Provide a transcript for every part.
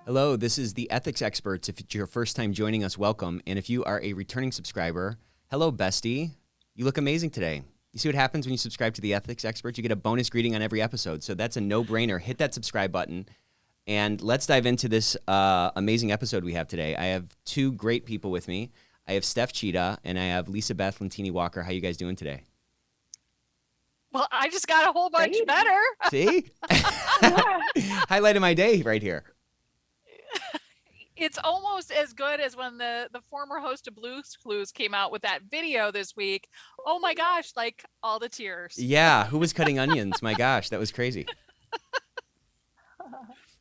Hello, this is the Ethics Experts. If it's your first time joining us, welcome. And if you are a returning subscriber, hello, bestie. You look amazing today. You see what happens when you subscribe to the Ethics Experts? You get a bonus greeting on every episode. So that's a no-brainer. Hit that subscribe button. And let's dive into this amazing episode we have today. I have two great people with me. I have Stef Tschida and I have Beth Lentini Walker. How you guys doing today? Well, I just got a whole bunch better. See? Highlight of my day right here. It's almost as good as when the former host of Blue's Clues came out with that video this week. Oh my gosh, like all the tears. Yeah, who was cutting onions? My gosh, that was crazy.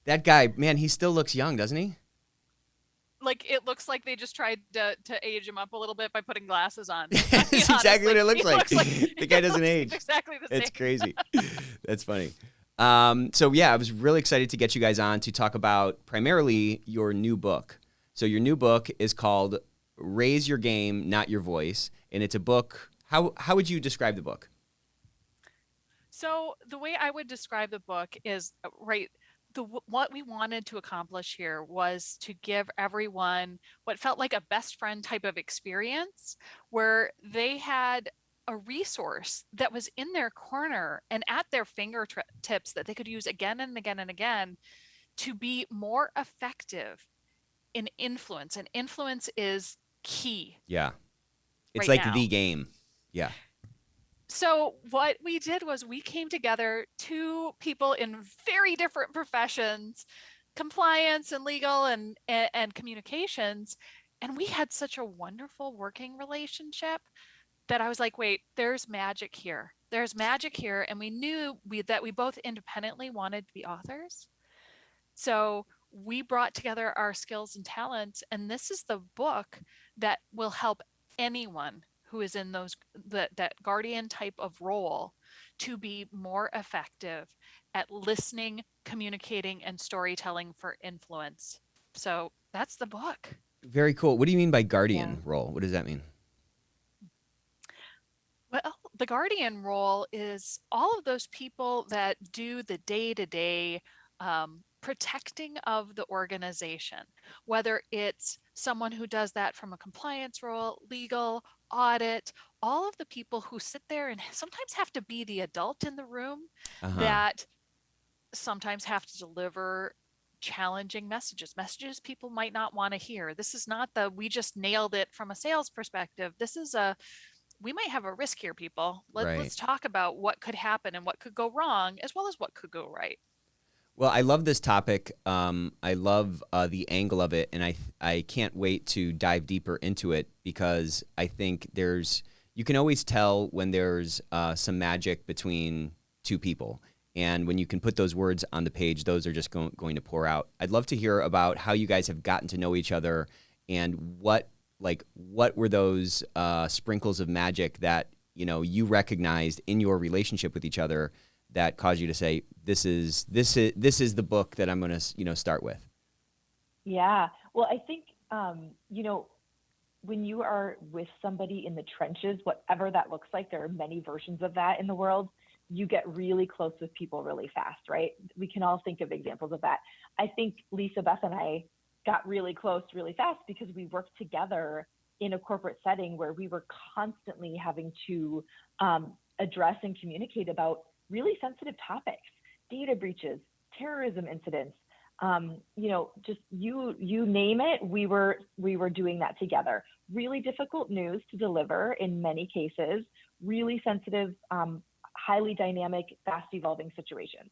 That guy, man, he still looks young, doesn't he? Like it looks like they just tried to age him up a little bit by putting glasses on. That's exactly what it looks like. The guy doesn't age. Exactly the same. It's crazy. That's funny. So yeah, I was really excited to get you guys on to talk about primarily your new book. So your new book is called Raise Your Game, Not Your Voice. And it's a book. How would you describe the book? So the way I would describe the book is what we wanted to accomplish here was to give everyone what felt like a best friend type of experience where they had a resource that was in their corner and at their fingertips that they could use again and again and again to be more effective in influence. And influence is key. Yeah. It's right like now. the game. Yeah. So what we did was we came together, two people in very different professions, compliance and legal and communications, and we had such a wonderful working relationship that I was like, wait, there's magic here. There's magic here. And we knew that we both independently wanted to be authors. So we brought together our skills and talents. And this is the book that will help anyone who is in that guardian type of role to be more effective at listening, communicating, and storytelling for influence. So that's the book. Very cool. What do you mean by guardian role? What does that mean? Well, the guardian role is all of those people that do the day-to-day protecting of the organization, whether it's someone who does that from a compliance role, legal, audit, all of the people who sit there and sometimes have to be the adult in the room that sometimes have to deliver challenging messages people might not want to hear. This is not we just nailed it from a sales perspective. This is we might have a risk here, people. Let's talk about what could happen and what could go wrong, as well as what could go right. Well, I love this topic. I love the angle of it, and I can't wait to dive deeper into it because I think you can always tell when there's some magic between two people. And when you can put those words on the page, those are just going to pour out. I'd love to hear about how you guys have gotten to know each other and what were those sprinkles of magic that you recognized in your relationship with each other that caused you to say, this is the book that I'm going to start with? Yeah. Well, I think when you are with somebody in the trenches, whatever that looks like, there are many versions of that in the world. You get really close with people really fast, right? We can all think of examples of that. I think Beth and I got really close really fast because we worked together in a corporate setting where we were constantly having to address and communicate about really sensitive topics, data breaches, terrorism incidents, just you name it, we were doing that together. Really difficult news to deliver in many cases, really sensitive, highly dynamic, fast evolving situations.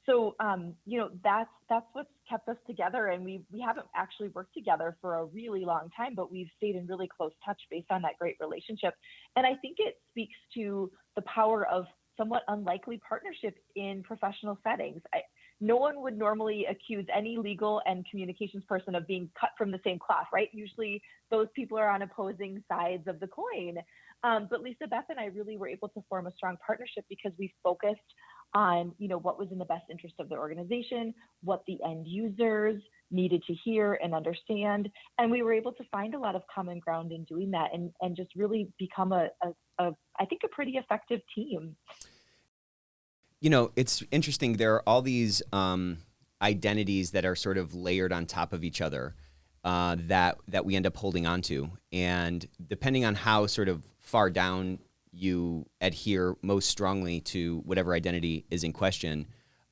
So, that's what's kept us together. And we haven't actually worked together for a really long time, but we've stayed in really close touch based on that great relationship. And I think it speaks to the power of somewhat unlikely partnership in professional settings. No one would normally accuse any legal and communications person of being cut from the same cloth, right? Usually those people are on opposing sides of the coin. But Beth and I really were able to form a strong partnership because we focused on, what was in the best interest of the organization, what the end users needed to hear and understand. And we were able to find a lot of common ground in doing that and just really become I think a pretty effective team. It's interesting. There are all these identities that are sort of layered on top of each other that we end up holding on to. And depending on how sort of far down you adhere most strongly to whatever identity is in question,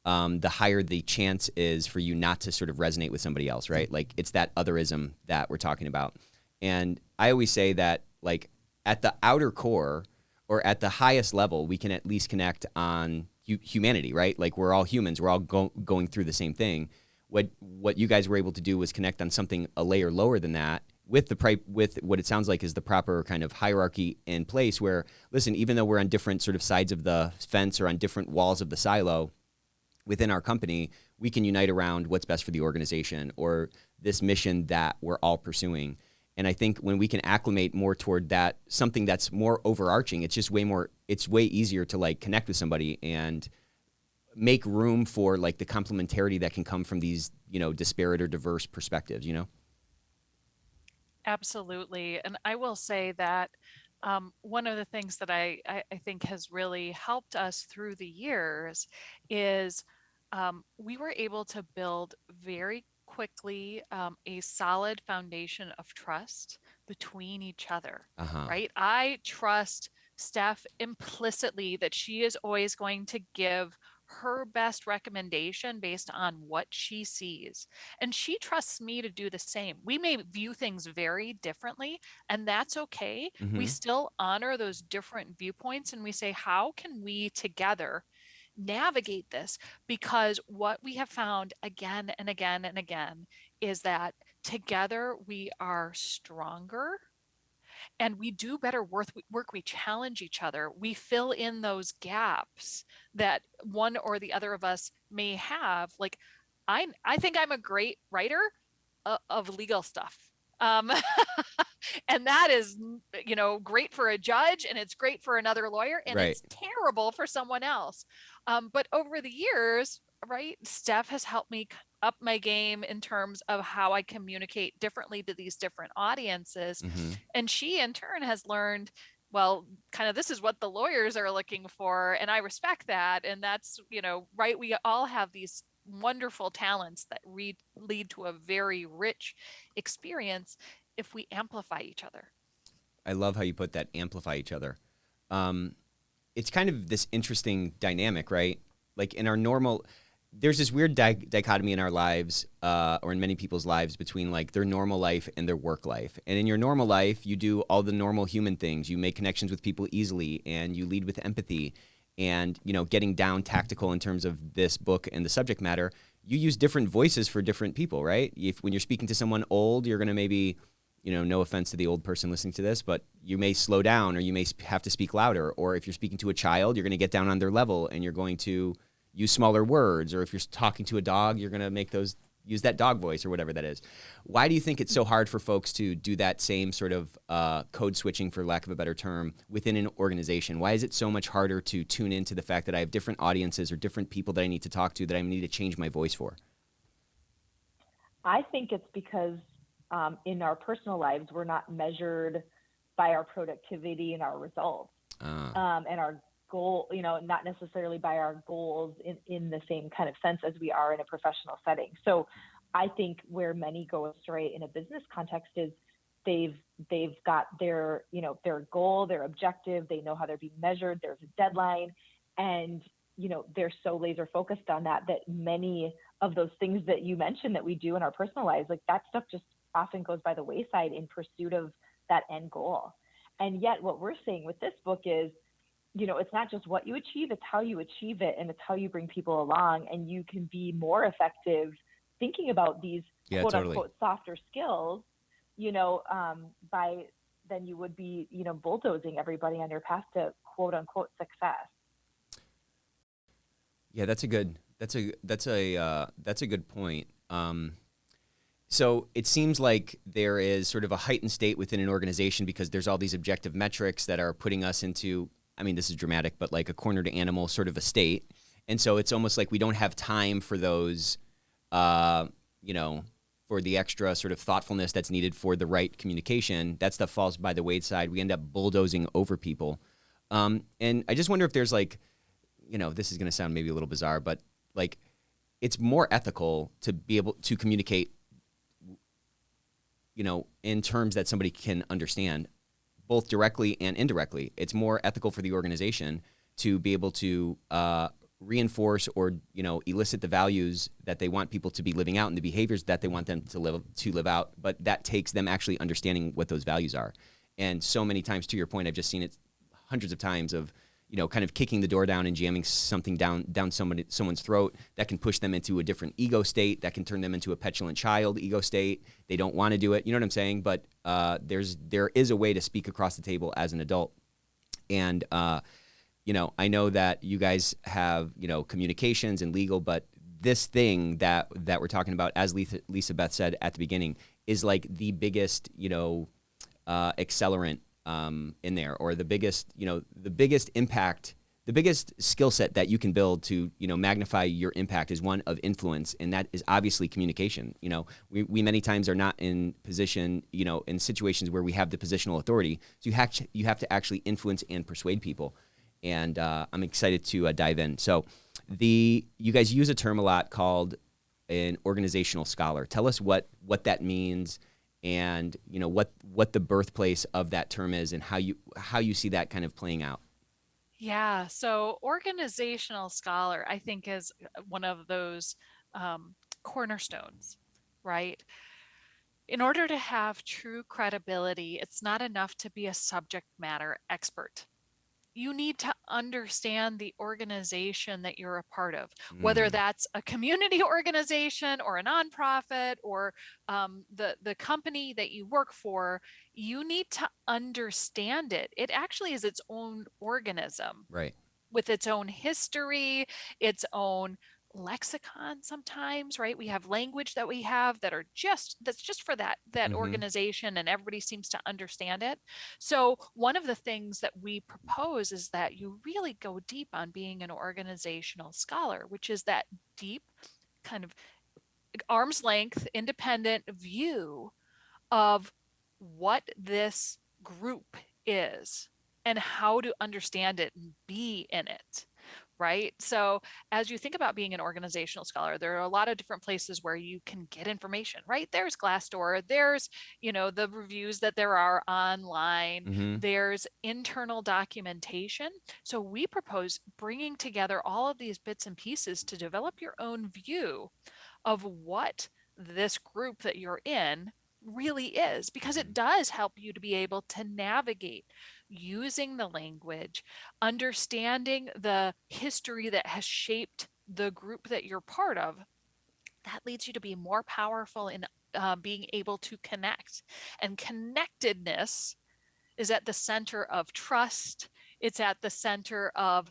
the higher the chance is for you not to sort of resonate with somebody else, right? Like it's that otherism that we're talking about. And I always say that like at the outer core or at the highest level, we can at least connect on humanity, right? Like we're all humans. We're all going through the same thing. What you guys were able to do was connect on something a layer lower than that with with what it sounds like is the proper kind of hierarchy in place where, listen, even though we're on different sort of sides of the fence or on different walls of the silo within our company, we can unite around what's best for the organization or this mission that we're all pursuing. And I think when we can acclimate more toward that, something that's more overarching, it's just it's way easier to like connect with somebody and make room for like the complementarity that can come from these, disparate or diverse perspectives, Absolutely. And I will say that one of the things that I think has really helped us through the years is we were able to build very quickly a solid foundation of trust between each other, Uh-huh. right? I trust Steph implicitly that she is always going to give her best recommendation based on what she sees. And she trusts me to do the same. We may view things very differently, and that's okay. We Mm-hmm. still honor those different viewpoints and we say, how can we together navigate this? Because what we have found again and again and again is that together we are stronger and we do better work. We challenge each other. We fill in those gaps that one or the other of us may have. Like, I think I'm a great writer of legal stuff. Um, and that is, great for a judge and it's great for another lawyer and Right. it's terrible for someone else. But over the years, right, Steph has helped me up my game in terms of how I communicate differently to these different audiences. Mm-hmm. And she in turn has learned, well, kind of this is what the lawyers are looking for. And I respect that. And that's, right. We all have these wonderful talents that lead to a very rich experience if we amplify each other. I love how you put that, amplify each other. It's kind of this interesting dynamic, right? Like in our normal, there's this weird dichotomy in our lives, or in many people's lives, between like their normal life and their work life. And in your normal life, you do all the normal human things. You make connections with people easily, and you lead with empathy. And getting down tactical in terms of this book and the subject matter, you use different voices for different people, right? When you're speaking to someone old, you're going to maybe, no offense to the old person listening to this, but you may slow down or you may have to speak louder. Or if you're speaking to a child, you're going to get down on their level and you're going to use smaller words. Or if you're talking to a dog, you're going to use that dog voice or whatever that is. Why do you think it's so hard for folks to do that same sort of code switching, for lack of a better term, within an organization? Why is it so much harder to tune into the fact that I have different audiences or different people that I need to talk to that I need to change my voice for? I think it's because in our personal lives, we're not measured by our productivity and our results and our goal, not necessarily by our goals in the same kind of sense as we are in a professional setting. So I think where many go astray in a business context is they've got their goal, their objective, they know how they're being measured, there's a deadline, and they're so laser focused on that many of those things that you mentioned that we do in our personal lives, like that stuff just often goes by the wayside in pursuit of that end goal. And yet what we're saying with this book is, it's not just what you achieve, it's how you achieve it, and it's how you bring people along, and you can be more effective thinking about these quote unquote softer skills, than you would be, bulldozing everybody on your path to quote unquote success. Yeah, that's a good point. So it seems like there is sort of a heightened state within an organization because there's all these objective metrics that are putting us into, I mean, this is dramatic, but like a cornered animal sort of a state. And so it's almost like we don't have time for those, for the extra sort of thoughtfulness that's needed for the right communication. That stuff falls by the wayside. We end up bulldozing over people. And I just wonder if there's like, this is going to sound maybe a little bizarre, but like it's more ethical to be able to communicate, in terms that somebody can understand, both directly and indirectly. It's more ethical for the organization to be able to reinforce or elicit the values that they want people to be living out and the behaviors that they want them to live out. But that takes them actually understanding what those values are. And so many times, to your point, I've just seen it hundreds of times of kind of kicking the door down and jamming something down someone's throat that can push them into a different ego state, that can turn them into a petulant child ego state. They don't want to do it. You know what I'm saying? But there is a way to speak across the table as an adult. And, I know that you guys have, communications and legal, but this thing that we're talking about, as Lisa Beth said at the beginning, is like the biggest, accelerant in there, or the biggest impact, the biggest skill set that you can build to, magnify your impact is one of influence. And that is obviously communication. We many times are not in position, in situations where we have the positional authority. So you have to actually influence and persuade people. And I'm excited to dive in. So you guys use a term a lot called an organizational scholar. Tell us what that means, and what the birthplace of that term is, and how you see that kind of playing out. Yeah, so organizational scholar, I think, is one of those cornerstones, right? In order to have true credibility, it's not enough to be a subject matter expert. You need to understand the organization that you're a part of, whether that's a community organization or a nonprofit or the company that you work for. You need to understand it. It actually is its own organism, Right. with its own history, its own lexicon sometimes, right? We have language that we have that's just for that organization, and everybody seems to understand it. So one of the things that we propose is that you really go deep on being an organizational scholar, which is that deep kind of arm's length independent view of what this group is and how to understand it and be in it. Right. So as you think about being an organizational scholar, there are a lot of different places where you can get information, right? There's Glassdoor, there's, the reviews that there are online, there's internal documentation. So we propose bringing together all of these bits and pieces to develop your own view of what this group that you're in really is, because it does help you to be able to navigate using the language, understanding the history that has shaped the group that you're part of. That leads you to be more powerful in being able to connect. And connectedness is at the center of trust. It's at the center of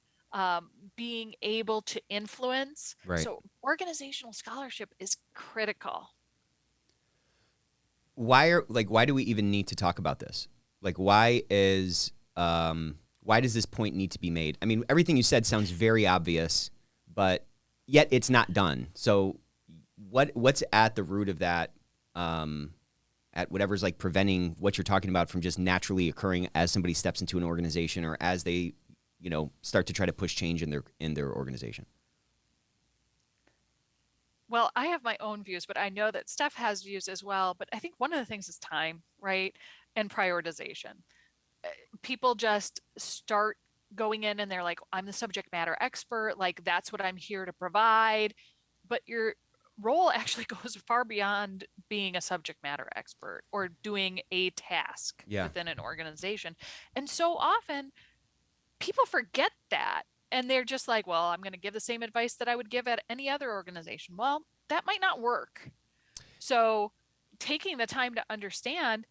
being able to influence. Right. So organizational scholarship is critical. Why do we even need to talk about this? Like, why does this point need to be made? I mean, everything you said sounds very obvious, but yet it's not done. So what's at the root of that, at whatever's like preventing what you're talking about from just naturally occurring as somebody steps into an organization, or as they, start to try to push change in their organization? Well, I have my own views, but I know that Steph has views as well. But I think one of the things is time, right? And prioritization. People just start going in and they're like, I'm the subject matter expert. Like, that's what I'm here to provide. But your role actually goes far beyond being a subject matter expert or doing a task within an organization. And so often people forget that. And they're just like, well, I'm going to give the same advice that I would give at any other organization. Well, that might not work. So taking the time to understand,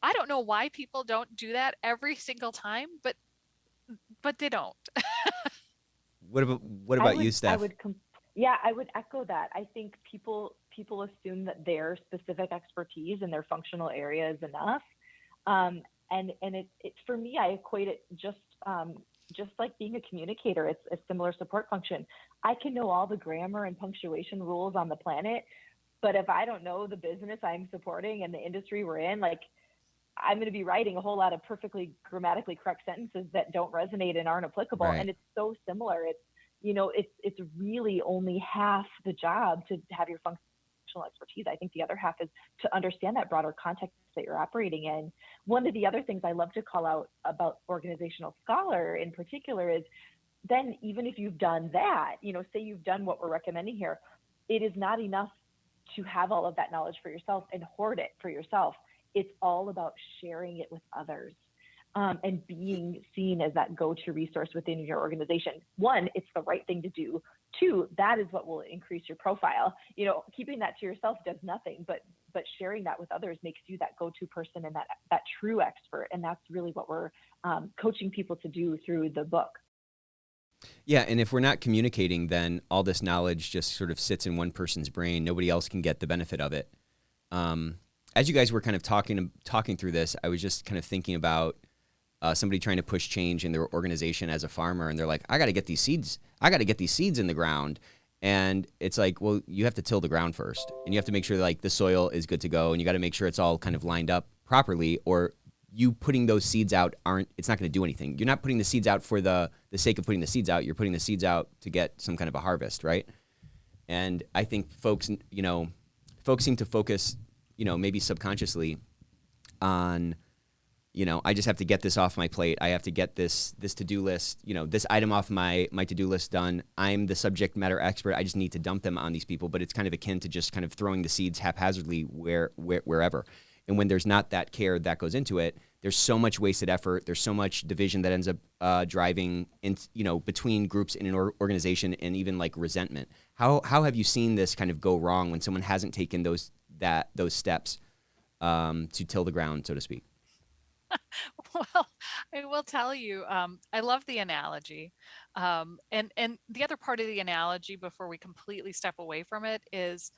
I don't know why people don't do that every single time, but they don't. What about you, Steph? I would echo that. I think people assume that their specific expertise in their functional area is enough. And it for me, I equate it just like being a communicator. It's a similar support function. I can know all the grammar and punctuation rules on the planet, but if I don't know the business I'm supporting and the industry we're in, like, I'm going to be writing a whole lot of perfectly grammatically correct sentences that don't resonate and aren't applicable. Right. And it's so similar. It's, it's really only half the job to have your functional expertise. I think the other half is to understand that broader context that you're operating in. One of the other things I love to call out about Organizational Scholar in particular is then even if you've done that, say you've done what we're recommending here, it is not enough to have all of that knowledge for yourself and hoard it for yourself. It's all about sharing it with others. And being seen as that go-to resource within your organization. One, it's the right thing to do. Two, that is what will increase your profile. Keeping that to yourself does nothing, but sharing that with others makes you that go-to person and that true expert. And that's really what we're coaching people to do through the book. Yeah, and if we're not communicating, then all this knowledge just sort of sits in one person's brain. Nobody else can get the benefit of it. As you guys were kind of talking through this, I was just kind of thinking about somebody trying to push change in their organization as a farmer, and they're like, I got to get these seeds in the ground. And it's like, well, you have to till the ground first, and you have to make sure like the soil is good to go, and you got to make sure it's all kind of lined up properly, or you putting those seeds out it's not going to do anything. You're not putting the seeds out for the sake of putting the seeds out. You're putting the seeds out to get some kind of a harvest, right? And I think folks seem to focus, maybe subconsciously on, I just have to get this off my plate. I have to get this to-do list, this item off my to-do list done. I'm the subject matter expert. I just need to dump them on these people. But it's kind of akin to just kind of throwing the seeds haphazardly wherever. And when there's not that care that goes into it, there's so much wasted effort. There's so much division that ends up driving in, between groups in an organization, and even like resentment. How have you seen this kind of go wrong when someone hasn't taken those steps to till the ground, so to speak? Well, I will tell you, I love the analogy. And the other part of the analogy before we completely step away from it is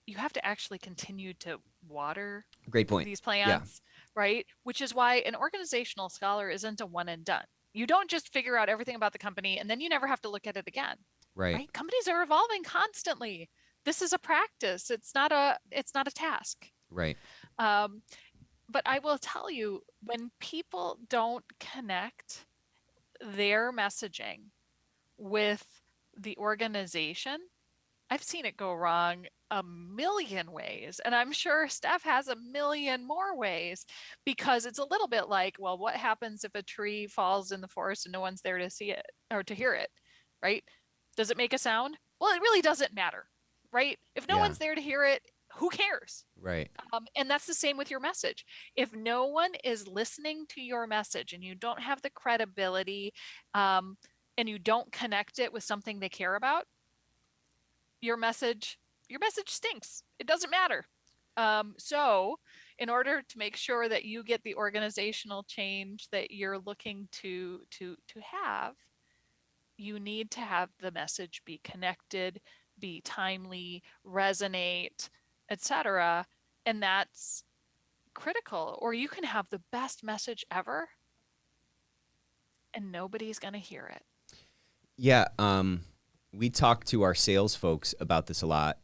you have to actually continue to water Great point. these plants, right? Which is why an organizational scholar isn't a one and done. You don't just figure out everything about the company and then you never have to look at it again. Right? Companies are evolving constantly. This is a practice. It's not a task. Right. But I will tell you, when people don't connect their messaging with the organization, I've seen it go wrong a million ways. And I'm sure Stef has a million more ways, because it's a little bit like, well, what happens if a tree falls in the forest and no one's there to see it or to hear it, right? Does it make a sound? Well, it really doesn't matter, right? If no one's there to hear it, who cares? Right. And that's the same with your message. If no one is listening to your message and you don't have the credibility and you don't connect it with something they care about, your message stinks. It doesn't matter. So in order to make sure that you get the organizational change that you're looking to have, you need to have the message be connected, be timely, resonate, etc. And that's critical. Or you can have the best message ever and nobody's going to hear it. Yeah. We talk to our sales folks about this a lot,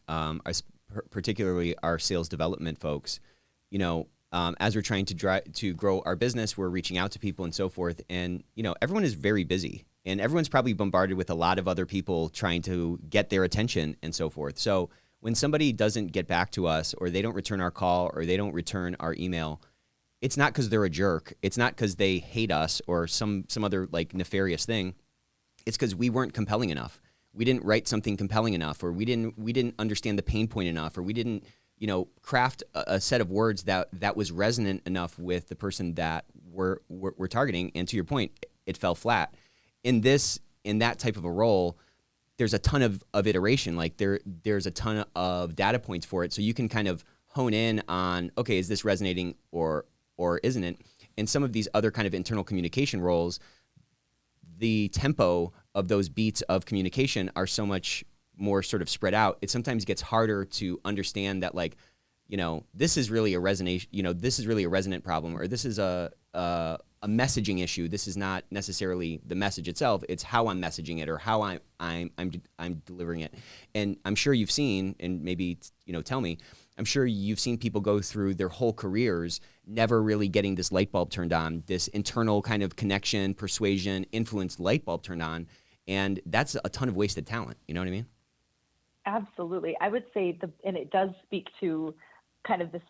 particularly our sales development folks. As we're trying to grow our business, we're reaching out to people and so forth. And, everyone is very busy, and everyone's probably bombarded with a lot of other people trying to get their attention and so forth. So when somebody doesn't get back to us, or they don't return our call, or they don't return our email, it's not because they're a jerk. It's not because they hate us or some other like nefarious thing. It's because we weren't compelling enough. We didn't write something compelling enough, or we didn't understand the pain point enough, or we didn't, craft a set of words that was resonant enough with the person that we're targeting. And to your point, it fell flat. In that type of a role, there's a ton of iteration. Like there's a ton of data points for it, so you can kind of hone in on, okay, is this resonating or isn't it? In some of these other kind of internal communication roles, the tempo of those beats of communication are so much more sort of spread out. It sometimes gets harder to understand that, like, this is really a resonation, this is really a resonant problem, or this is a messaging issue. This is not necessarily the message itself. It's how I'm messaging it, or how I'm delivering it. And I'm sure you've seen, and maybe, tell me, I'm sure you've seen people go through their whole careers never really getting this light bulb turned on, this internal kind of connection, persuasion, influence light bulb turned on. And that's a ton of wasted talent. You know what I mean? Absolutely. I would say and it does speak to kind of this,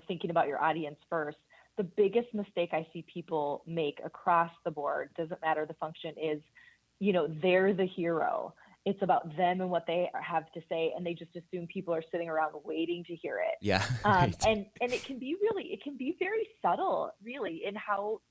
thinking about your audience first. The biggest mistake I see people make across the board, doesn't matter the function, is, they're the hero. It's about them and what they have to say, and they just assume people are sitting around waiting to hear it. Yeah. Right. And it can be very subtle, really, in how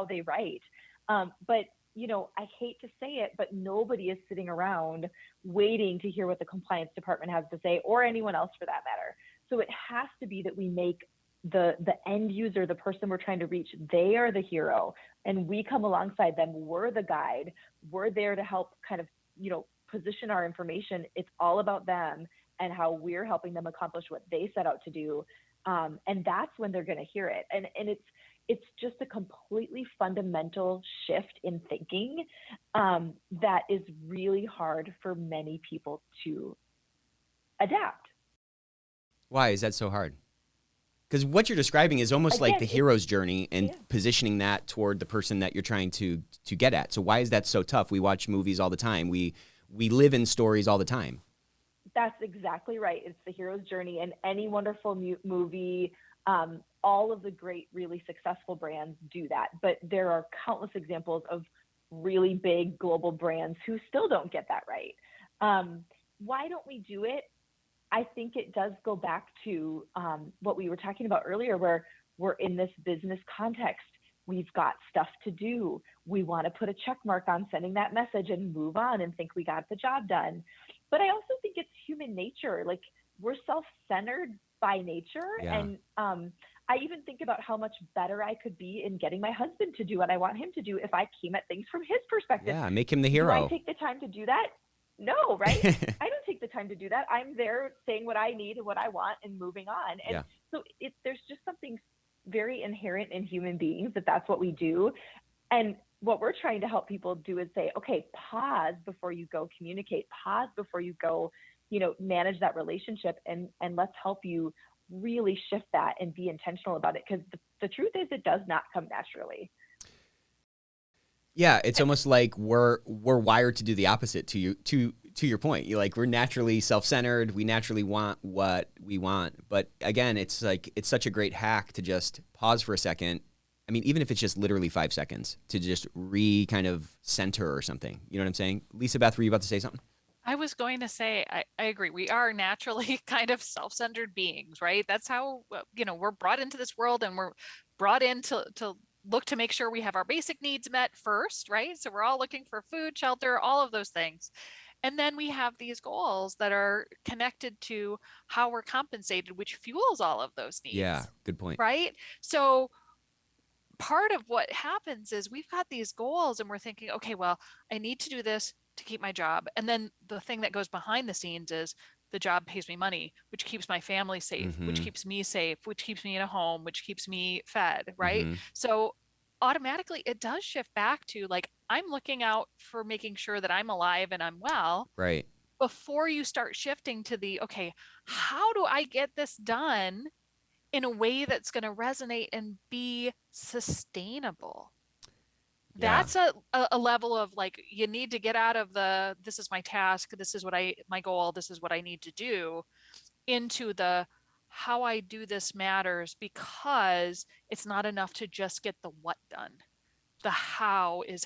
they write. But I hate to say it, but nobody is sitting around waiting to hear what the compliance department has to say, or anyone else for that matter. So it has to be that we make the end user, the person we're trying to reach, they are the hero, and we come alongside them. We're the guide. We're there to help kind of, position our information. It's all about them and how we're helping them accomplish what they set out to do. And that's when they're going to hear it. And it's just a completely fundamental shift in thinking that is really hard for many people to adapt. Why is that so hard? Because what you're describing is almost like the hero's journey and positioning that toward the person that you're trying to get at. So why is that so tough? We watch movies all the time. We live in stories all the time. That's exactly right. It's the hero's journey, and any wonderful movie, all of the great, really successful brands do that. But there are countless examples of really big global brands who still don't get that right. Why don't we do it? I think it does go back to what we were talking about earlier, where we're in this business context. We've got stuff to do. We want to put a check mark on sending that message and move on and think we got the job done. But I also think it's human nature. Like, we're self-centered by nature. Yeah. And I even think about how much better I could be in getting my husband to do what I want him to do if I came at things from his perspective. Yeah, make him the hero. Do I take the time to do that? No, right? I don't take the time to do that. I'm there saying what I need and what I want and moving on. And so there's just something very inherent in human beings that's what we do. And what we're trying to help people do is say, okay, pause before you go communicate, pause before you go, manage that relationship, and let's help you really shift that and be intentional about it. Because the truth is, it does not come naturally. Yeah, it's almost like we're wired to do the opposite to your point. We're naturally self-centered. We naturally want what we want. But again, it's such a great hack to just pause for a second. I mean, even if it's just literally 5 seconds to just kind of center or something. You know what I'm saying? Lisa Beth, were you about to say something? I was going to say, I agree. We are naturally kind of self-centered beings, right? That's how, we're brought into this world, and we're brought in to look to make sure we have our basic needs met first, right? So we're all looking for food, shelter, all of those things. And then we have these goals that are connected to how we're compensated, which fuels all of those needs. Yeah, good point. Right? So part of what happens is we've got these goals and we're thinking, okay, well, I need to do this to keep my job. And then the thing that goes behind the scenes is the job pays me money, which keeps my family safe, which keeps me safe, which keeps me in a home, which keeps me fed, right? So automatically it does shift back to I'm looking out for making sure that I'm alive and I'm well. Right. Before you start shifting to okay, how do I get this done in a way that's going to resonate and be sustainable? Yeah. That's a level of you need to get out of this is my task, this is my goal, this is what I need to do, into the how I do this matters, because it's not enough to just get the what done. The how is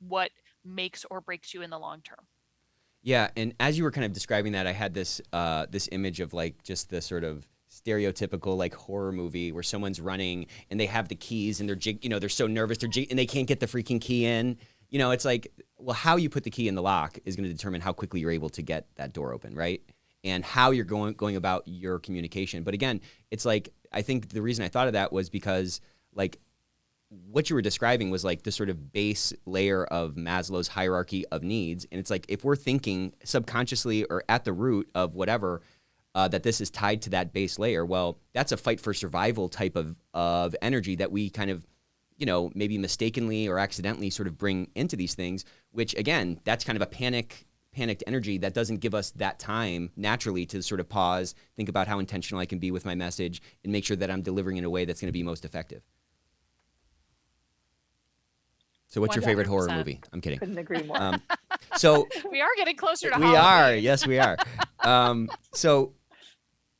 what makes or breaks you in the long term. Yeah, and as you were kind of describing that, I had this image of just the sort of stereotypical horror movie where someone's running and they have the keys and they're so nervous and they can't get the freaking key in. It's how you put the key in the lock is going to determine how quickly you're able to get that door open, right? And how you're going about your communication. But again, it's I think the reason I thought of that was because what you were describing was the sort of base layer of Maslow's hierarchy of needs. And it's if we're thinking subconsciously or at the root of whatever, that this is tied to that base layer, well, that's a fight for survival type of energy that we kind of, maybe mistakenly or accidentally sort of bring into these things, which again, that's kind of a panicked energy that doesn't give us that time naturally to sort of pause, think about how intentional I can be with my message, and make sure that I'm delivering in a way that's going to be most effective. So what's your favorite horror 100%. movie? I'm kidding. Couldn't agree more. So We are getting closer to we Halloween. are. Yes, we are. So,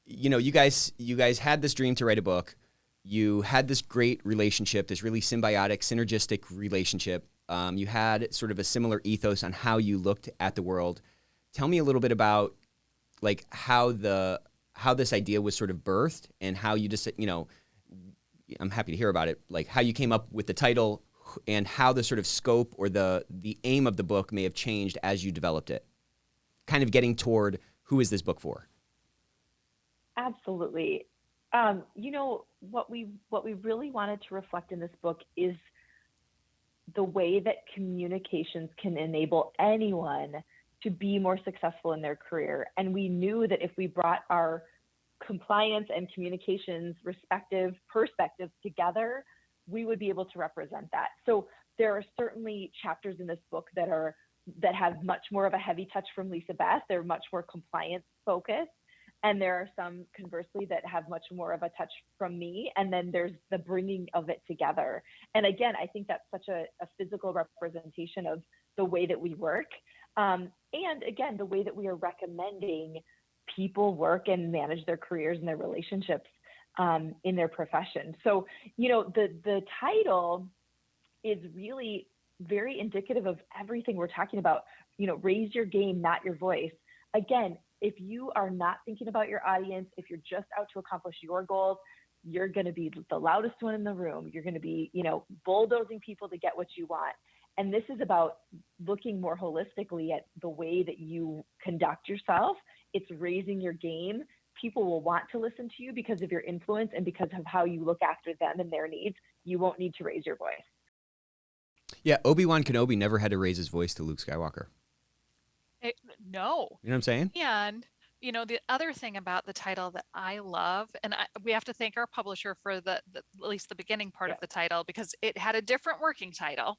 you guys had this dream to write a book. You had this great relationship, this really symbiotic, synergistic relationship. You had sort of a similar ethos on how you looked at the world. Tell me a little bit about like how this idea was sort of birthed and how you just, I'm happy to hear about it, like how you came up with the title and how the sort of scope or the aim of the book may have changed as you developed it. Kind of getting toward who is this book for? Absolutely. What we really wanted to reflect in this book is the way that communications can enable anyone to be more successful in their career. And we knew that if we brought our compliance and communications respective perspectives together, we would be able to represent that. So there are certainly chapters in this book that have much more of a heavy touch from Lisa Beth. They're much more compliance focused. And there are some, conversely, that have much more of a touch from me. And then there's the bringing of it together. And again, I think that's such a physical representation of the way that we work. And again, the way that we are recommending people work and manage their careers and their relationships in their profession. So, the title is really very indicative of everything we're talking about. Raise your game, not your voice. Again, if you are not thinking about your audience, if you're just out to accomplish your goals, you're going to be the loudest one in the room. You're going to be, bulldozing people to get what you want. And this is about looking more holistically at the way that you conduct yourself. It's raising your game. People will want to listen to you because of your influence and because of how you look after them and their needs. You won't need to raise your voice. Yeah, Obi-Wan Kenobi never had to raise his voice to Luke Skywalker. No. You know what I'm saying? And, the other thing about the title that I love, and we have to thank our publisher for at least the beginning part of the title, because it had a different working title.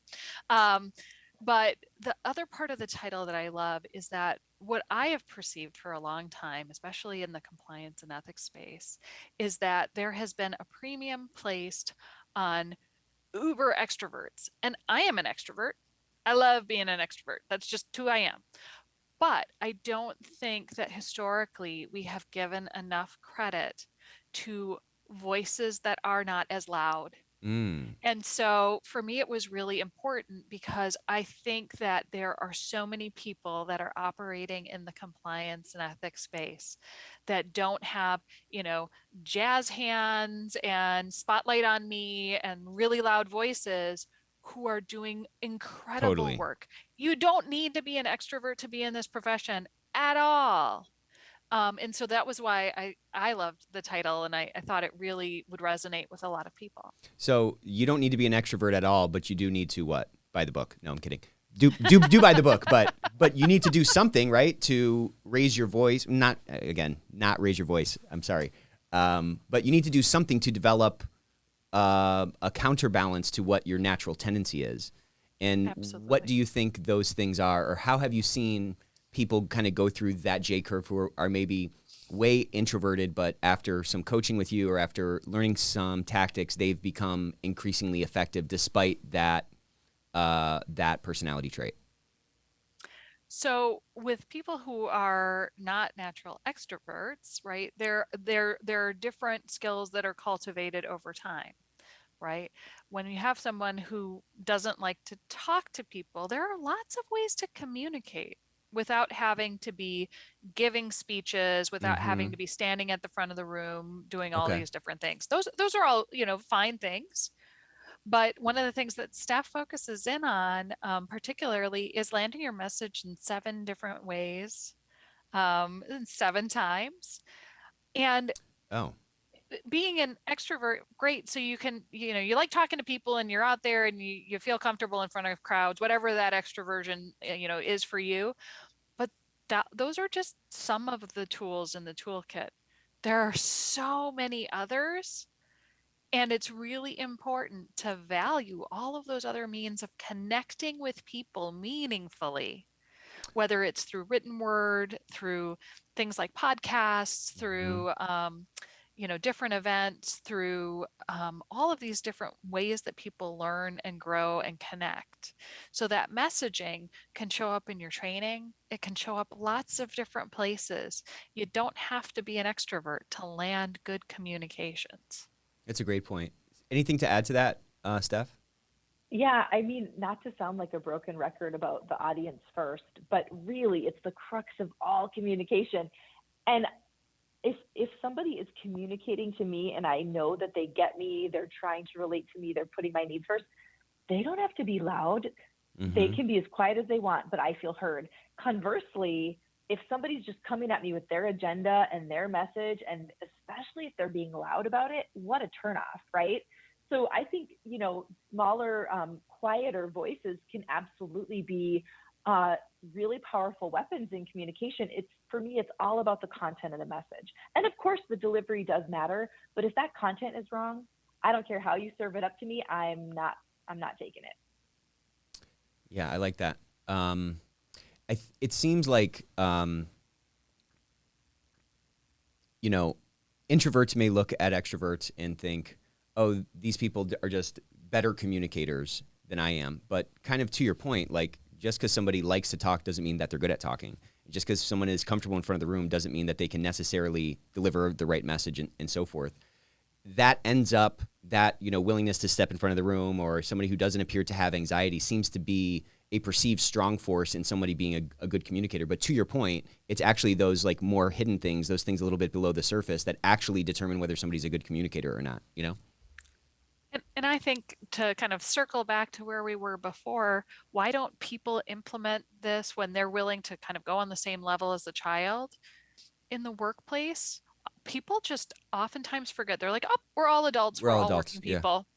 But the other part of the title that I love is that what I have perceived for a long time, especially in the compliance and ethics space, is that there has been a premium placed on uber extroverts. And I am an extrovert. I love being an extrovert. That's just who I am. But I don't think that historically we have given enough credit to voices that are not as loud. And so for me, it was really important because I think that there are so many people that are operating in the compliance and ethics space that don't have, jazz hands and spotlight on me and really loud voices, who are doing incredible work. You don't need to be an extrovert to be in this profession at all. And so that was why I loved the title, and I thought it really would resonate with a lot of people. So you don't need to be an extrovert at all, but you do need to what? Buy the book. No, I'm kidding. Do buy the book, but you need to do something, right, to raise your voice. Not raise your voice. I'm sorry. But you need to do something to develop a counterbalance to what your natural tendency is. And Absolutely. What do you think those things are, or how have you seen people kind of go through that J curve who are maybe way introverted, but after some coaching with you or after learning some tactics, they've become increasingly effective despite that personality trait? So with people who are not natural extroverts, right, there are different skills that are cultivated over time, right? When you have someone who doesn't like to talk to people, there are lots of ways to communicate without having to be giving speeches, without having to be standing at the front of the room doing all these different things. Those are all, fine things. But one of the things that Stef focuses in on, particularly, is landing your message in 7 different ways, 7 times. And being an extrovert, great. So you can, you like talking to people and you're out there and you feel comfortable in front of crowds, whatever that extroversion, is for you. But those are just some of the tools in the toolkit. There are so many others. And it's really important to value all of those other means of connecting with people meaningfully, whether it's through written word, through things like podcasts, through, different events, through all of these different ways that people learn and grow and connect. So that messaging can show up in your training. It can show up lots of different places. You don't have to be an extrovert to land good communications. That's a great point. Anything to add to that, Steph? Yeah, I mean, not to sound like a broken record about the audience first, but really it's the crux of all communication. And if somebody is communicating to me and I know that they get me, they're trying to relate to me, they're putting my needs first, they don't have to be loud. They Mm-hmm. can be as quiet as they want, but I feel heard. Conversely, if somebody's just coming at me with their agenda and their message, and especially if they're being loud about it, what a turnoff, right? So I think, smaller, quieter voices can absolutely be uh, really powerful weapons in communication. For me, it's all about the content of the message. And of course, the delivery does matter, but if that content is wrong, I don't care how you serve it up to me, I'm not taking it. Yeah, I like that. It seems like you know, introverts may look at extroverts and think, oh, these people are just better communicators than I am. But kind of to your point, like just because somebody likes to talk doesn't mean that they're good at talking. Just because someone is comfortable in front of the room doesn't mean that they can necessarily deliver the right message and so forth. That ends up that, willingness to step in front of the room or somebody who doesn't appear to have anxiety seems to be a perceived strong force in somebody being a good communicator. But to your point, it's actually those like more hidden things, those things a little bit below the surface that actually determine whether somebody's a good communicator or not, And I think, to kind of circle back to where we were before, why don't people implement this when they're willing to kind of go on the same level as the child in the workplace? People just oftentimes forget. They're like, oh, we're all adults, We're we're all all adults. working Yeah. people,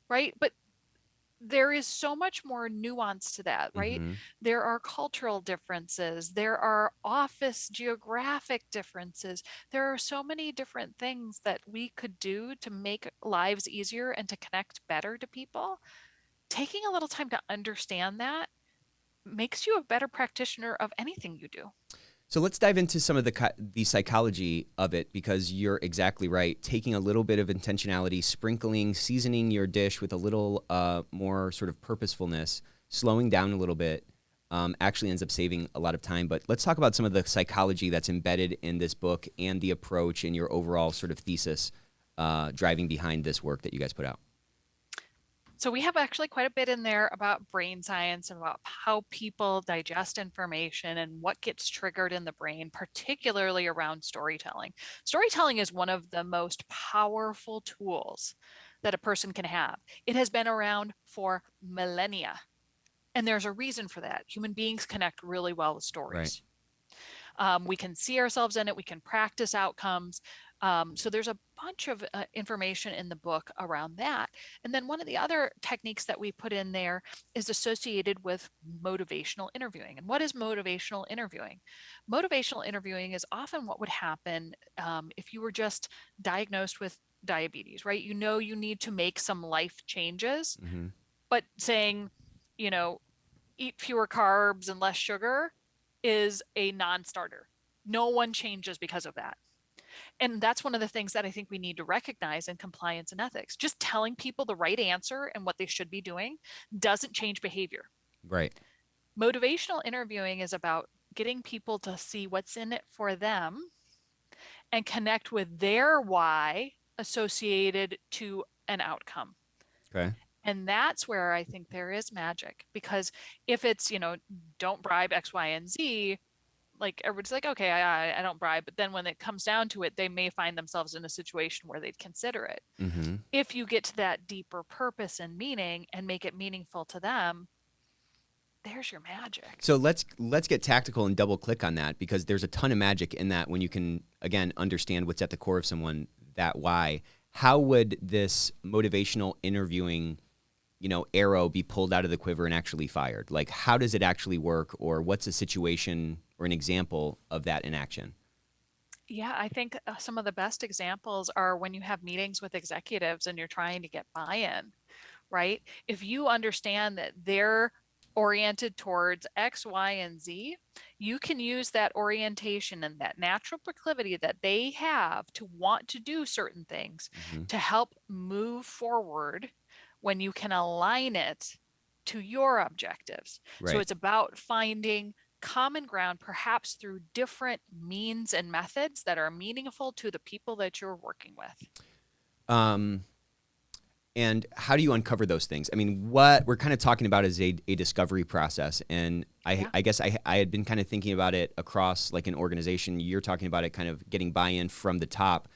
right? But there is so much more nuance to that, right? Mm-hmm. There are cultural differences, there are office geographic differences. There are so many different things that we could do to make lives easier and to connect better to people. Taking a little time to understand that makes you a better practitioner of anything you do. So let's dive into some of the psychology of it because you're exactly right. Taking a little bit of intentionality, sprinkling, seasoning your dish with a little more sort of purposefulness, slowing down a little bit, actually ends up saving a lot of time. But let's talk about some of the psychology that's embedded in this book and the approach and your overall sort of thesis driving behind this work that you guys put out. So we have actually quite a bit in there about brain science and about how people digest information and what gets triggered in the brain, particularly around storytelling. Storytelling is one of the most powerful tools that a person can have. It has been around for millennia, and there's a reason for that. Human beings connect really well with Right. stories. We can see ourselves in it. We can practice outcomes. So there's a bunch of information in the book around that. And then one of the other techniques that we put in there is associated with motivational interviewing. And what is motivational interviewing? Motivational interviewing is often what would happen if you were just diagnosed with diabetes, right? You know you need to make some life changes, Mm-hmm. but saying, you know, eat fewer carbs and less sugar is a non-starter. No one changes because of that. And that's one of the things that I think we need to recognize in compliance and ethics. Just telling people the right answer and what they should be doing doesn't change behavior. Right. Motivational interviewing is about getting people to see what's in it for them and connect with their why associated to an outcome. Okay. And that's where I think there is magic, because if it's, don't bribe X, Y, and Z, like everybody's like, okay, I don't bribe. But then when it comes down to it, they may find themselves in a situation where they'd consider it. Mm-hmm. If you get to that deeper purpose and meaning and make it meaningful to them, there's your magic. So let's get tactical and double click on that because there's a ton of magic in that when you can again understand what's at the core of someone, that why. How would this motivational interviewing, arrow be pulled out of the quiver and actually fired? Like how does it actually work, or what's a situation or an example of that in action? Yeah, I think some of the best examples are when you have meetings with executives and you're trying to get buy-in, right? If you understand that their oriented towards X, Y, and Z, you can use that orientation and that natural proclivity that they have to want to do certain things to help move forward when you can align it to your objectives. So Right. it's about finding common ground, perhaps through different means and methods that are meaningful to the people that you're working with. Um, and how do you uncover those things? I mean, what we're kind of talking about is a discovery process. And I guess I had been kind of thinking about it across like an organization. You're talking about it kind of getting buy-in from the top.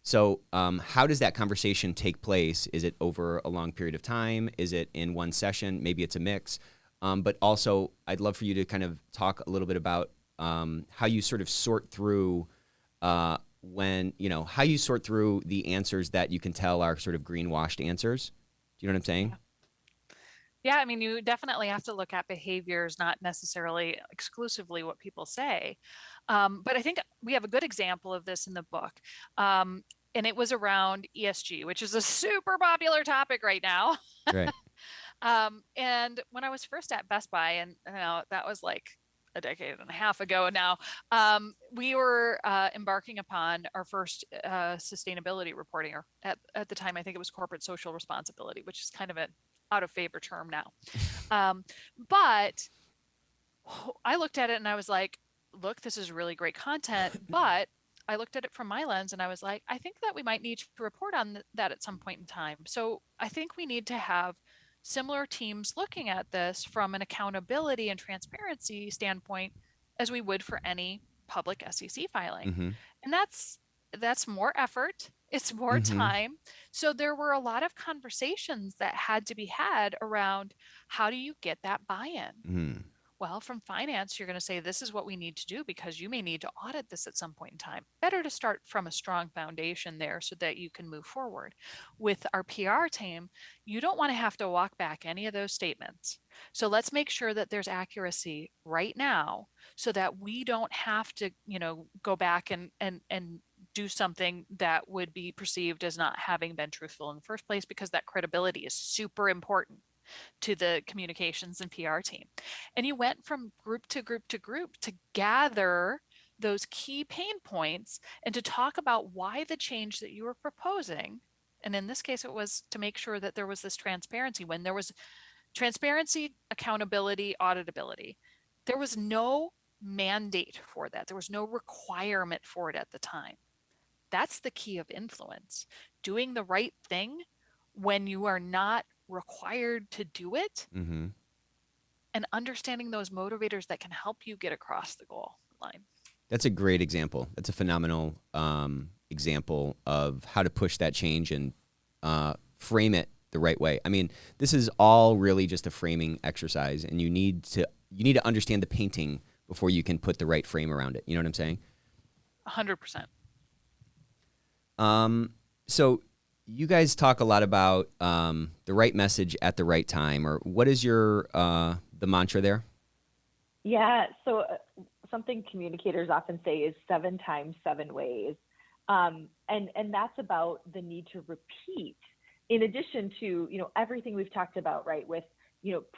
So how does that conversation take place? Is it over a long period of time? Is it in one session? Maybe it's a mix. But also, I'd love for you to kind of talk a little bit about how you sort of sort through how you sort through the answers that you can tell are sort of greenwashed answers. Do you know what I'm saying? Yeah, I mean, you definitely have to look at behaviors, not necessarily exclusively what people say. But I think we have a good example of this in the book. And it was around ESG, which is a super popular topic right now. Right. And when I was first at Best Buy, and that was like a decade and a half ago now, we were embarking upon our first sustainability reporting, or at the time, I think it was corporate social responsibility, which is kind of an out of favor term now. But I looked at it and I was like, look, this is really great content, but I looked at it from my lens and I was like, I think that we might need to report on that at some point in time. So I think we need to have similar teams looking at this from an accountability and transparency standpoint as we would for any public SEC filing. Mm-hmm. And that's more effort, it's more time. So there were a lot of conversations that had to be had around how do you get that buy-in? Mm-hmm. Well, from finance, you're going to say, this is what we need to do because you may need to audit this at some point in time. Better to start from a strong foundation there so that you can move forward. With our PR team, you don't want to have to walk back any of those statements. So let's make sure that there's accuracy right now so that we don't have to, go back and do something that would be perceived as not having been truthful in the first place, because that credibility is super important to the communications and PR team. And you went from group to group to group to gather those key pain points and to talk about why the change that you were proposing. And in this case, it was to make sure that there was this transparency. When there was transparency, accountability, auditability, there was no mandate for that. There was no requirement for it at the time. That's the key of influence. Doing the right thing when you are not required to do it, Mm-hmm. and understanding those motivators that can help you get across the goal line. That's a great example. That's a phenomenal example of how to push that change and frame it the right way. I mean, this is all really just a framing exercise, and you need to understand the painting before you can put the right frame around it. You know what I'm saying? 100%. So you guys talk a lot about the right message at the right time, or what is your the mantra there? Yeah. So something communicators often say is 7 times 7 ways. And that's about the need to repeat in addition to, everything we've talked about, right? With,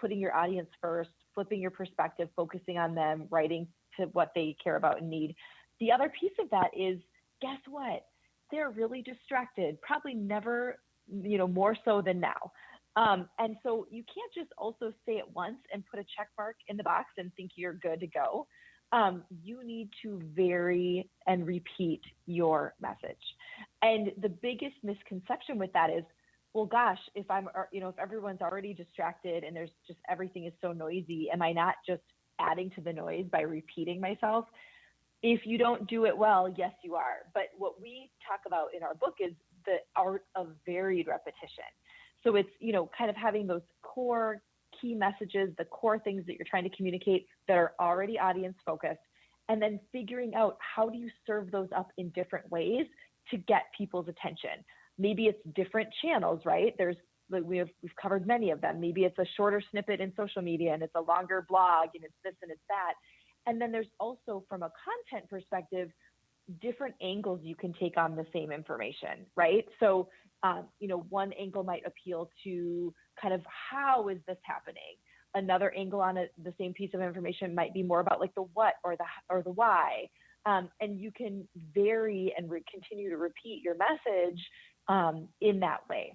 putting your audience first, flipping your perspective, focusing on them, writing to what they care about and need. The other piece of that is, guess what? They're really distracted, probably never, more so than now. And so you can't just also say it once and put a check mark in the box and think you're good to go. You need to vary and repeat your message. And the biggest misconception with that is, well, gosh, if everyone's already distracted and there's just everything is so noisy, am I not just adding to the noise by repeating myself? If you don't do it well, yes, you are. But what we talk about in our book is the art of varied repetition. So it's, kind of having those core key messages, the core things that you're trying to communicate that are already audience focused, and then figuring out how do you serve those up in different ways to get people's attention. Maybe it's different channels, right? We've covered many of them. Maybe it's a shorter snippet in social media and it's a longer blog and it's this and it's that. And then there's also, from a content perspective, different angles you can take on the same information, right? So, one angle might appeal to kind of how is this happening? Another angle on it, the same piece of information might be more about like the what or the why. And you can vary and continue to repeat your message in that way.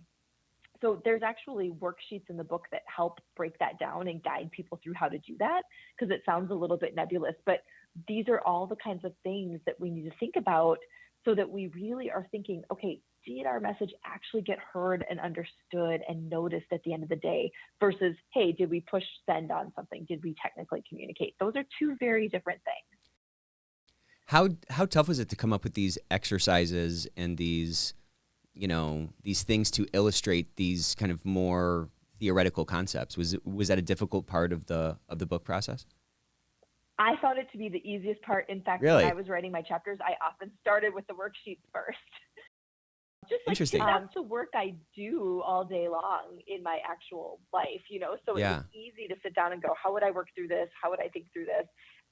So there's actually worksheets in the book that help break that down and guide people through how to do that, because it sounds a little bit nebulous, but these are all the kinds of things that we need to think about so that we really are thinking, okay, did our message actually get heard and understood and noticed at the end of the day, versus, hey, did we push send on something? Did we technically communicate? Those are two very different things. How tough was it to come up with these exercises and these things to illustrate these kind of more theoretical concepts? Was that a difficult part of the book process? I found it to be the easiest part. In fact, Really? when I was writing my chapters, I often started with the worksheets first. Just like, Interesting. that's the work I do all day long in my actual life, so Yeah. It was easy to sit down and go, how would I work through this? How would I think through this?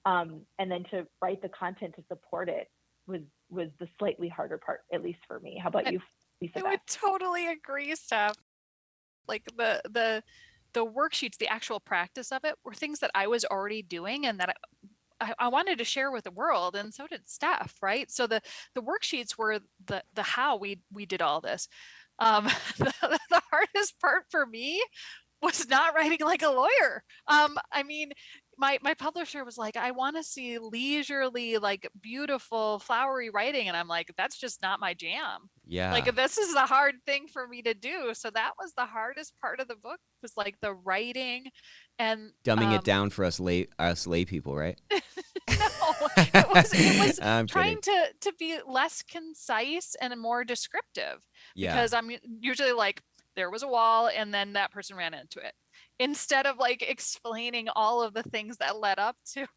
And then to write the content to support it was the slightly harder part, at least for me. How about you, Lisa? I would totally agree, Stef. Like the worksheets, the actual practice of it were things that I was already doing and that I wanted to share with the world, and so did Stef, right? So the worksheets were the how we did all this. The hardest part for me was not writing like a lawyer. I mean, my publisher was like, I want to see leisurely, like beautiful, flowery writing. And I'm like, that's just not my jam. Yeah. Like, this is the hard thing for me to do. So that was the hardest part of the book, was like the writing and dumbing it down for us lay people, right? No, it was I'm trying kidding. to be less concise and more descriptive, Yeah. because I'm usually like, there was a wall and then that person ran into it, instead of like explaining all of the things that led up to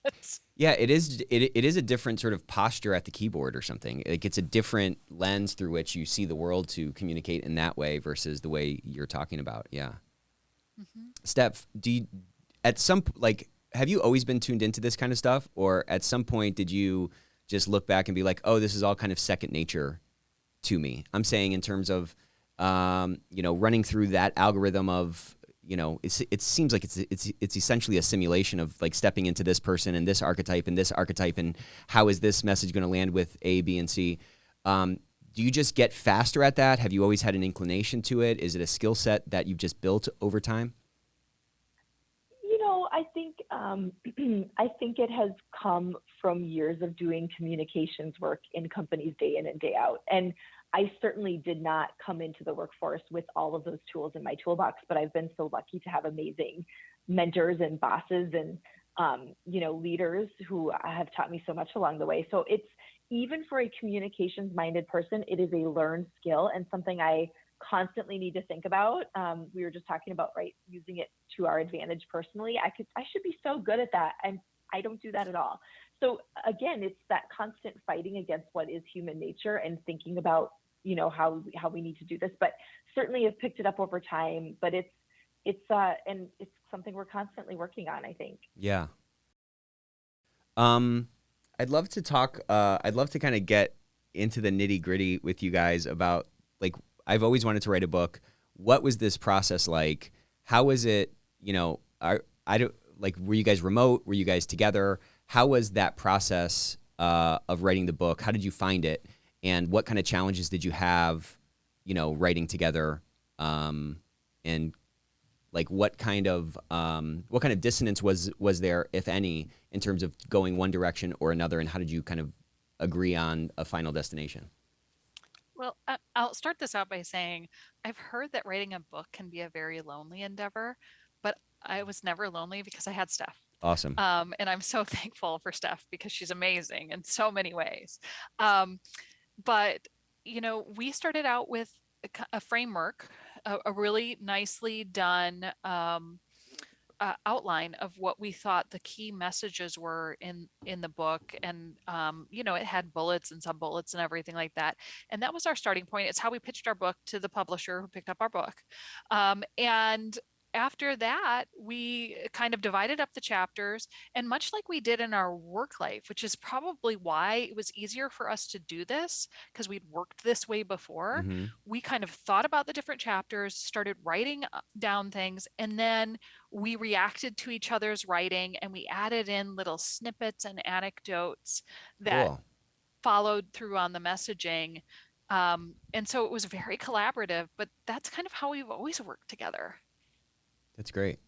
it. Yeah, it is. It is a different sort of posture at the keyboard or something. Like, it's a different lens through which you see the world to communicate in that way versus the way you're talking about. Yeah. Mm-hmm. Steph, have you always been tuned into this kind of stuff, or at some point did you just look back and be like, oh, this is all kind of second nature to me? I'm saying in terms of, running through that algorithm of, it seems like it's essentially a simulation of like stepping into this person and this archetype and how is this message going to land with A, B, and C. Do you just get faster at that? Have you always had an inclination to it? Is it a skill set that you've just built over time? I think I think it has come from years of doing communications work in companies day in and day out. And I certainly did not come into the workforce with all of those tools in my toolbox, but I've been so lucky to have amazing mentors and bosses and leaders who have taught me so much along the way. So it's, even for a communications minded person, it is a learned skill and something I constantly need to think about. We were just talking about, right, using it to our advantage personally. I should be so good at that, and I don't do that at all. So again, it's that constant fighting against what is human nature and thinking about, how we need to do this. But certainly have picked it up over time. But it's and it's something we're constantly working on, I think. Yeah. I'd love to talk. I'd love to kind of get into the nitty gritty with you guys about, like, I've always wanted to write a book. What was this process like? How was it? Were you guys remote? Were you guys together? How was that process of writing the book? How did you find it? And what kind of challenges did you have, writing together? And like, what kind of dissonance was there, if any, in terms of going one direction or another? And how did you kind of agree on a final destination? Well, I'll start this out by saying I've heard that writing a book can be a very lonely endeavor, but I was never lonely because I had Stef. Awesome. And I'm so thankful for Stef because she's amazing in so many ways. But, we started out with a framework, a really nicely done outline of what we thought the key messages were in the book. And it had bullets and sub bullets and everything like that, and that was our starting point. It's how we pitched our book to the publisher who picked up our book. And after that, we kind of divided up the chapters, and much like we did in our work life, which is probably why it was easier for us to do this because we'd worked this way before, Mm-hmm. we kind of thought about the different chapters, started writing down things, and then we reacted to each other's writing and we added in little snippets and anecdotes that Cool. followed through on the messaging. And so it was very collaborative, but that's kind of how we've always worked together. That's great.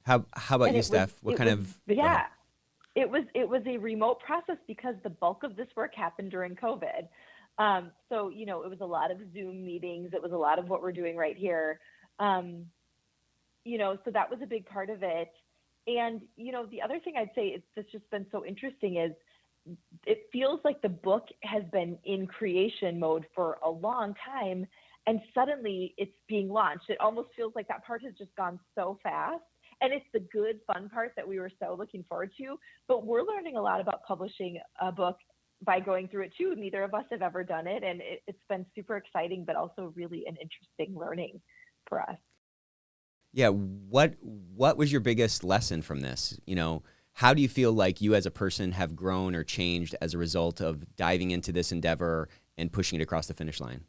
How about And you, Steph? What kind of go ahead? yeah, it was a remote process because the bulk of this work happened during COVID. So it was a lot of Zoom meetings. It was a lot of what we're doing right here. Um, so that was a big part of it. And the other thing I'd say is that's just been so interesting is it feels like the book has been in creation mode for a long time, and suddenly it's being launched. It almost feels like that part has just gone so fast. And it's the good, fun part that we were so looking forward to. But we're learning a lot about publishing a book by going through it too. Neither of us have ever done it. And it's been super exciting, but also really an interesting learning for us. Yeah, what was your biggest lesson from this? How do you feel like you as a person have grown or changed as a result of diving into this endeavor and pushing it across the finish line?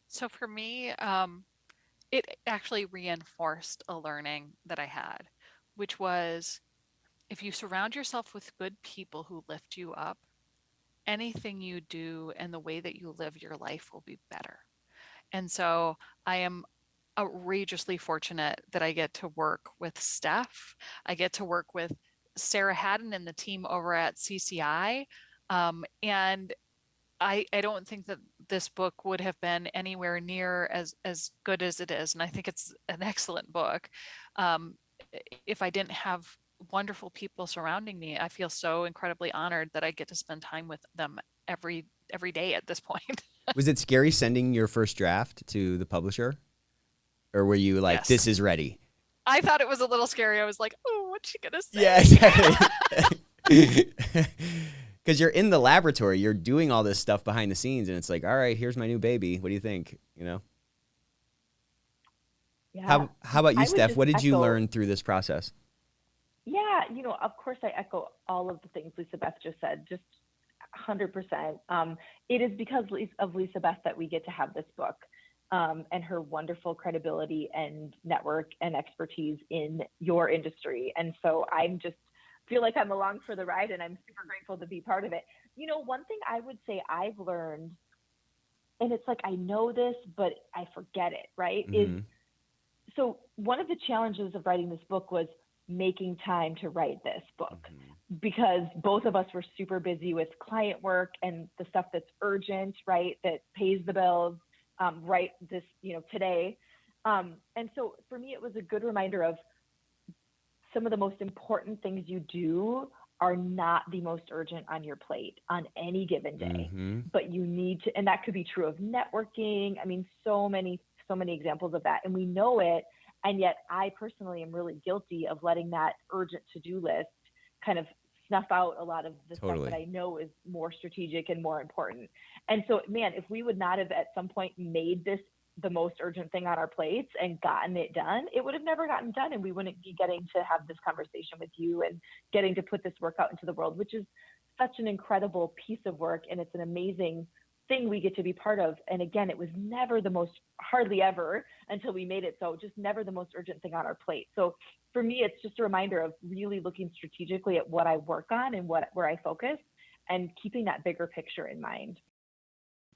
So for me, it actually reinforced a learning that I had, which was if you surround yourself with good people who lift you up, anything you do and the way that you live your life will be better. And so I am outrageously fortunate that I get to work with Stef. I get to work with Sarah Haddon and the team over at CCI. And I don't think that this book would have been anywhere near as good as it is. And I think it's an excellent book. Um, if I didn't have wonderful people surrounding me, I feel so incredibly honored that I get to spend time with them every day at this point. Was it scary sending your first draft to the publisher? Or were you like, Yes. this is ready? I thought it was a little scary. I was like, oh, what's she gonna Yeah, say? exactly. Because you're in the laboratory, you're doing all this stuff behind the scenes, and it's like, all right, here's my new baby. What do you think? Yeah, How about you, I would Steph? just What did you echo. learn through this process? Yeah, of course I echo all of the things Lisa Beth just said, just 100%. It is because of Lisa Beth that we get to have this book, and her wonderful credibility and network and expertise in your industry. And so I'm just feel like I'm along for the ride and I'm super grateful to be part of it. One thing I would say I've learned, and it's like I know this, but I forget it, right? Is Mm-hmm. so one of the challenges of writing this book was making time to write this book Mm-hmm. because both of us were super busy with client work and the stuff that's urgent, right? That pays the bills, right? This, today. And so for me, it was a good reminder of some of the most important things you do are not the most urgent on your plate on any given day, Mm-hmm. but you need to, and that could be true of networking. I mean, so many examples of that, and we know it. And yet I personally am really guilty of letting that urgent to-do list kind of snuff out a lot of the stuff that Totally. I know is more strategic and more important. And so, man, if we would not have at some point made this the most urgent thing on our plates and gotten it done, it would have never gotten done. And we wouldn't be getting to have this conversation with you and getting to put this work out into the world, which is such an incredible piece of work. And it's an amazing thing we get to be part of. And again, it was never the most, hardly ever until we made it so, just never the most urgent thing on our plate. So for me, it's just a reminder of really looking strategically at what I work on and where I focus and keeping that bigger picture in mind.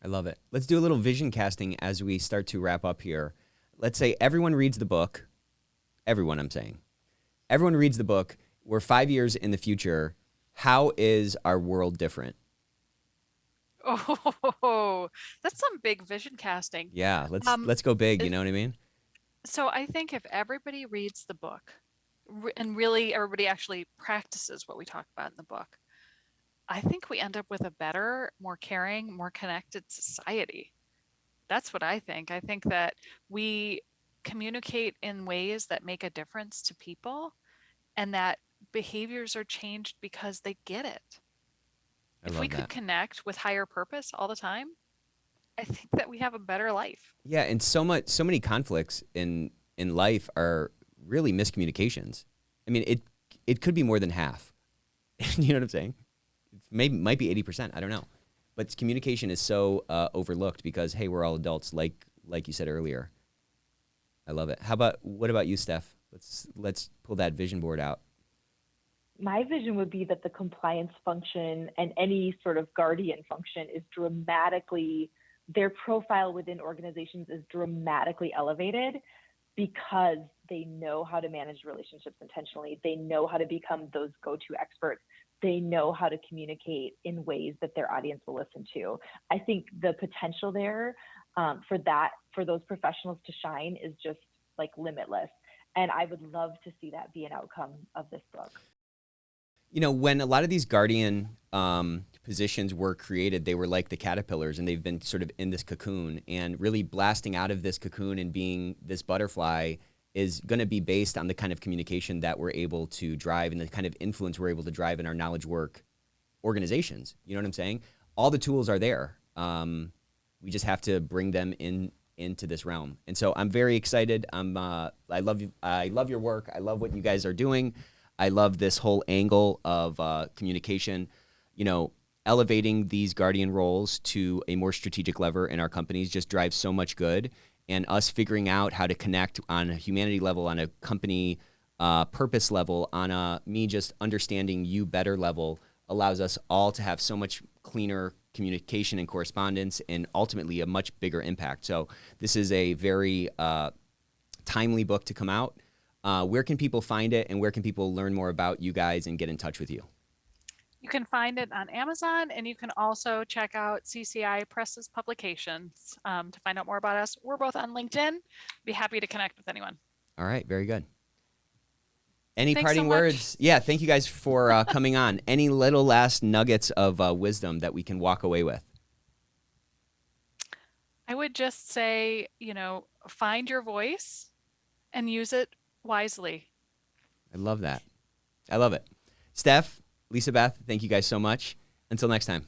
I love it. Let's do a little vision casting as we start to wrap up here. Let's say everyone reads the book. Everyone, I'm saying. Everyone reads the book. We're 5 years in the future. How is our world different? Oh, that's some big vision casting. Yeah, Um, let's go big, you it- know what I mean? so I think if everybody reads the book and really everybody actually practices what we talk about in the book, I think we end up with a better, more caring, more connected society. That's what I think. I think that we communicate in ways that make a difference to people and that behaviors are changed because they get it. I If we love could that. connect with higher purpose all the time, I think that we have a better life. Yeah, and so many conflicts in life are really miscommunications. I mean, it could be more than half. You know what I'm saying? Might be 80%. I don't know, but communication is so overlooked because hey, we're all adults, like you said earlier. I love it. What about you, Steph? Let's pull that vision board out. My vision would be that the compliance function and any sort of guardian function is dramatically, their profile within organizations is dramatically elevated because they know how to manage relationships intentionally. They know how to become those go-to experts. They know how to communicate in ways that their audience will listen to. I think the potential there for those professionals to shine is just like limitless. And I would love to see that be an outcome of this book. You know, when a lot of these guardian positions were created, they were like the caterpillars, and they've been sort of in this cocoon, and really blasting out of this cocoon and being this butterfly is going to be based on the kind of communication that we're able to drive and the kind of influence we're able to drive in our knowledge work organizations. You know what I'm saying? All the tools are there. We just have to bring them into this realm. And so I'm very excited. I love you. I love your work. I love what you guys are doing. I love this whole angle of communication, you know, elevating these guardian roles to a more strategic lever in our companies just drives so much good. And us figuring out how to connect on a humanity level, on a company purpose level, on a me just understanding you better level allows us all to have so much cleaner communication and correspondence and ultimately a much bigger impact. So this is a very timely book to come out. Where can people find it, and where can people learn more about you guys and get in touch with you? You can find it on Amazon, and you can also check out CCI Press's publications to find out more about us. We're both on LinkedIn. Be happy to connect with anyone. All right, very good. Any Thanks parting so words? Yeah, thank you guys for coming on. Any little last nuggets of wisdom that we can walk away with? I would just say, find your voice and use it wisely. I love that. I love it. Steph, Lisa, Beth, thank you guys so much. Until next time.